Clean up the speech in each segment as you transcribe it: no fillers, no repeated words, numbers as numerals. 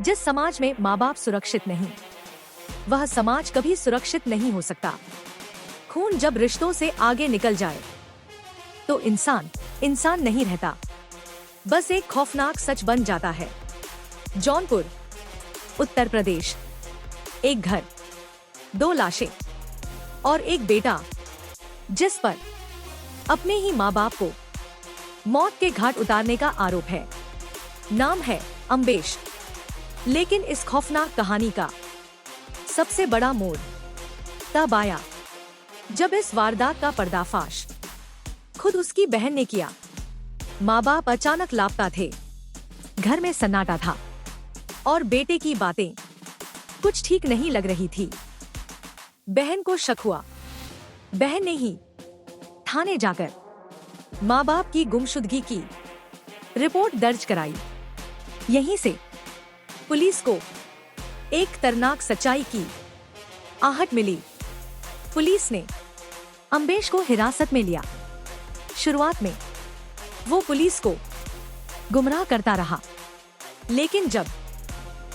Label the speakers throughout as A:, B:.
A: जिस समाज में माँ बाप सुरक्षित नहीं, वह समाज कभी सुरक्षित नहीं हो सकता। खून जब रिश्तों से आगे निकल जाए तो इंसान इंसान नहीं रहता, बस एक खौफनाक सच बन जाता है। जौनपुर, उत्तर प्रदेश। एक घर, 2 लाशें और एक बेटा जिस पर अपने ही माँ बाप को मौत के घाट उतारने का आरोप है। नाम है अम्बेश। लेकिन इस खौफनाक कहानी का सबसे बड़ा मोड़ तब आया जब इस वारदात का पर्दाफाश खुद उसकी बहन ने किया। माँ बाप अचानक लापता थे, घर में सन्नाटा था और बेटे की बातें कुछ ठीक नहीं लग रही थी। बहन को शक हुआ। बहन ने ही थाने जाकर माँ बाप की गुमशुदगी की रिपोर्ट दर्ज कराई। यहीं से पुलिस को एक दर्दनाक सच्चाई की आहट मिली। पुलिस ने अम्बेश को हिरासत में लिया। शुरुआत में वो पुलिस को गुमराह करता रहा, लेकिन जब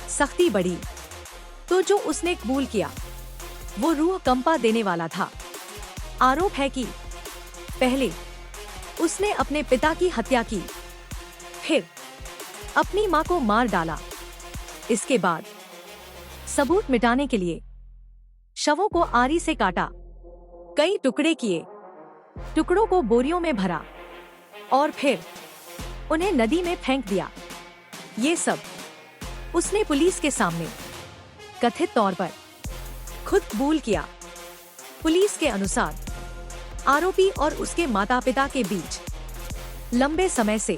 A: सख्ती बढ़ी तो जो उसने कबूल किया वो रूह कंपा देने वाला था। आरोप है कि पहले उसने अपने पिता की हत्या की, फिर अपनी मां को मार डाला। इसके बाद सबूत मिटाने के लिए शवों को आरी से काटा, कई टुकड़े किए, टुकड़ों को बोरियों में भरा और फिर उन्हें नदी में फेंक दिया। ये सब उसने पुलिस के सामने कथित तौर पर खुद कबूल किया। पुलिस के अनुसार आरोपी और उसके माता पिता के बीच लंबे समय से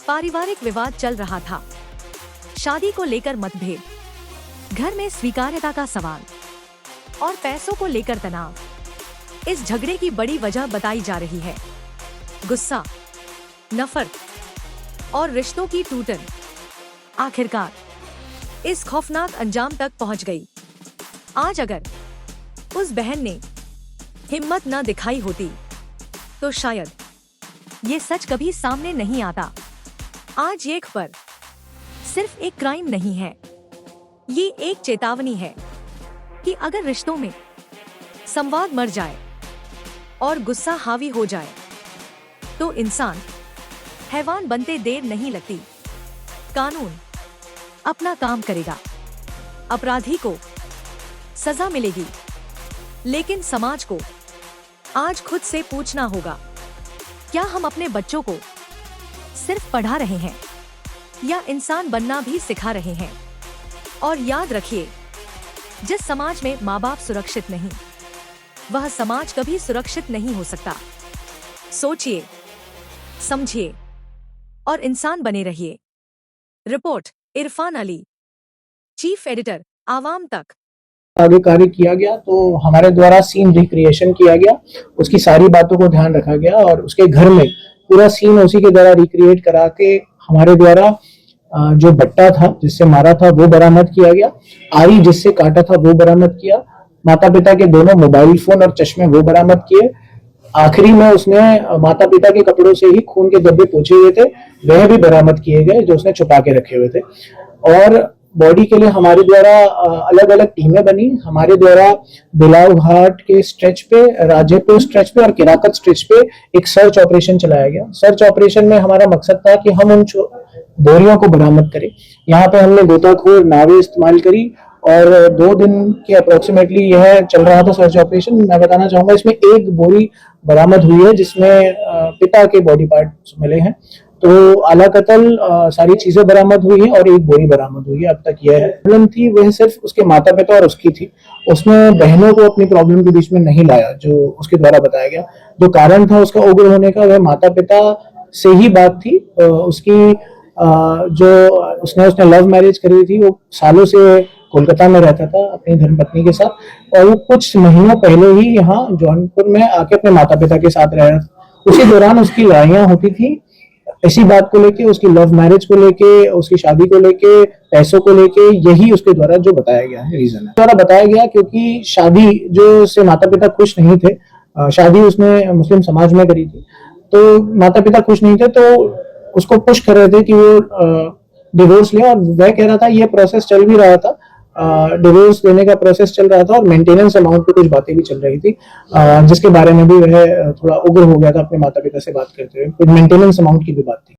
A: पारिवारिक विवाद चल रहा था। शादी को लेकर मतभेद, घर में स्वीकार्यता का सवाल और पैसों को लेकर तनाव इस झगड़े की बड़ी वजह बताई जा रही है। गुस्सा, नफरत और रिश्तों की टूटन आखिरकार इस खौफनाक अंजाम तक पहुंच गई। आज अगर उस बहन ने हिम्मत न दिखाई होती तो शायद ये सच कभी सामने नहीं आता। आज ये खबर सिर्फ एक क्राइम नहीं है, ये एक चेतावनी है कि अगर रिश्तों में संवाद मर जाए और गुस्सा हावी हो जाए तो इंसान हैवान बनते देर नहीं लगती। कानून अपना काम करेगा, अपराधी को सजा मिलेगी, लेकिन समाज को आज खुद से पूछना होगा, क्या हम अपने बच्चों को सिर्फ पढ़ा रहे हैं या इंसान बनना भी सिखा रहे हैं? और याद रखिए, जिस समाज में माँ बाप सुरक्षित नहीं, वह समाज कभी सुरक्षित नहीं हो सकता। सोचिए, समझिए और इंसान बने रहिए। Report Irfan Ali, chief editor, आवाम तक।
B: आगे कार्य किया गया तो हमारे द्वारा सीन रिक्रिएशन किया गया, उसकी सारी बातों को ध्यान रखा गया और उसके घर में पूरा सीन उसी के द्वारा रिक्रिएट करा के हमारे द्वारा जो बट्टा था जिससे मारा था वो बरामद किया गया, आरी जिससे काटा था वो बरामद किया, माता पिता के दोनों मोबाइल फोन और चश्मे वो बरामद किए। आखिरी में उसने माता पिता के कपड़ों से ही खून के धब्बे पोंछे हुए थे, वह भी बरामद किए गए जो उसने छुपा के रखे हुए थे। और बॉडी के लिए हमारे द्वारा अलग अलग टीमें बनी। हमारे द्वारा बिलाव घाट के स्ट्रेच पे, राजेपुर स्ट्रेच पे और किराकत स्ट्रेच पे एक सर्च ऑपरेशन चलाया गया। सर्च ऑपरेशन में हमारा मकसद था कि हम उन बोरियों को बरामद करें। यहाँ पे हमने गोताखोर नावें इस्तेमाल करी और 2 दिन के अप्रोक्सीमेटली यह चल रहा था सर्च ऑपरेशन। मैं बताना चाहूंगा, इसमें एक बोरी बरामद हुई है जिसमें पिता के बॉडी पार्ट्स मिले हैं। तो आला कत्ल सारी चीजें बरामद हुई है और एक बोरी बरामद हुई है। अब तक यह प्रॉब्लम थी वह सिर्फ उसके माता पिता और उसकी थी, उसने बहनों को अपनी प्रॉब्लम के बीच में नहीं लाया जो उसके द्वारा बताया गया। जो कारण था उसका उग्र होने का वह माता पिता से ही बात थी। उसकी जो उसने लव मैरिज करी थी, वो सालों से कोलकाता में रहता था अपनी धर्मपत्नी के साथ और वो कुछ महीनों पहले ही यहाँ जौनपुर में आके अपने माता पिता के साथ रह रहा था। उसी दौरान उसकी लड़ाइयां होती थी इसी बात को लेके, उसकी लव मैरिज को लेके, उसकी शादी को लेके, पैसों को लेके। यही उसके द्वारा जो बताया गया है रीजन है द्वारा बताया गया, क्योंकि शादी जो से माता पिता खुश नहीं थे, शादी उसने मुस्लिम समाज में करी थी, तो माता पिता खुश नहीं थे तो उसको पुश कर रहे थे कि वो डिवोर्स लिया, और वह कह रहा था ये प्रोसेस चल भी रहा था, डिवोर्स देने का प्रोसेस चल रहा था और मेंटेनेंस अमाउंट पे कुछ बातें भी चल रही थी, जिसके बारे में भी वह थोड़ा उग्र हो गया था अपने माता पिता से बात करते हुए, कुछ मेंटेनेंस अमाउंट की भी बात थी।